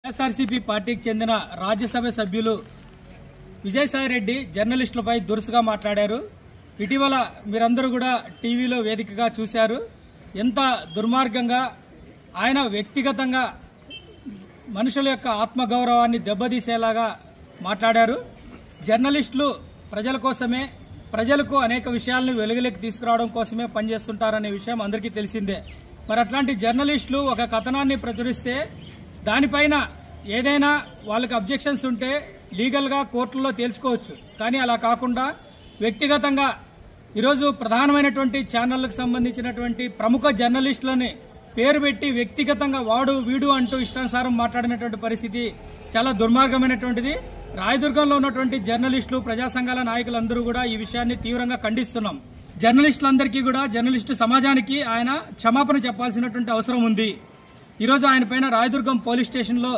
SRCP పార్టీకి చెందిన రాజ్యసభ సభ్యులు విజయసాయి రెడ్డి జర్నలిస్టులపై దురుసుగా మాట్లాడారు. ఇటీవల మీరందరూ కూడా టీవీలో వేదికగా చూశారు. ఎంత దుర్మార్గంగా ఆయన వ్యక్తిగతంగా మనుషుల యొక్క ఆత్మగౌరవాన్ని దెబ్బతీసేలాగా మాట్లాడారు. జర్నలిస్టులు ప్రజల కోసమే, ప్రజలకు అనేక విషయాలను వెలుగులోకి తీసుకురావడం కోసమే పనిచేస్తుంటారనే విషయం అందరికీ తెలిసిందే. మరి అట్లాంటి జర్నలిస్టులు ఒక కథనాన్ని ప్రచురిస్తే దానిపైన ఏదైనా వాళ్ళకి అబ్జెక్షన్స్ ఉంటే లీగల్గా కోర్టుల్లో తేల్చుకోవచ్చు. కానీ అలా కాకుండా వ్యక్తిగతంగా ఈరోజు ప్రధానమైనటువంటి ఛానళ్లకు సంబంధించినటువంటి ప్రముఖ జర్నలిస్టులని పేరు పెట్టి వ్యక్తిగతంగా వాడు వీడు అంటూ ఇష్టానుసారం మాట్లాడినటువంటి పరిస్థితి చాలా దుర్మార్గమైనటువంటిది. రాయదుర్గంలో ఉన్నటువంటి జర్నలిస్టులు, ప్రజా సంఘాల నాయకులందరూ కూడా ఈ విషయాన్ని తీవ్రంగా ఖండిస్తున్నాం. జర్నలిస్టులందరికీ కూడా, జర్నలిస్టు సమాజానికి ఆయన క్షమాపణ చెప్పాల్సినటువంటి అవసరం ఉంది. ఈరోజు ఆయన పైన రాయదుర్గం పోలీస్ స్టేషన్లో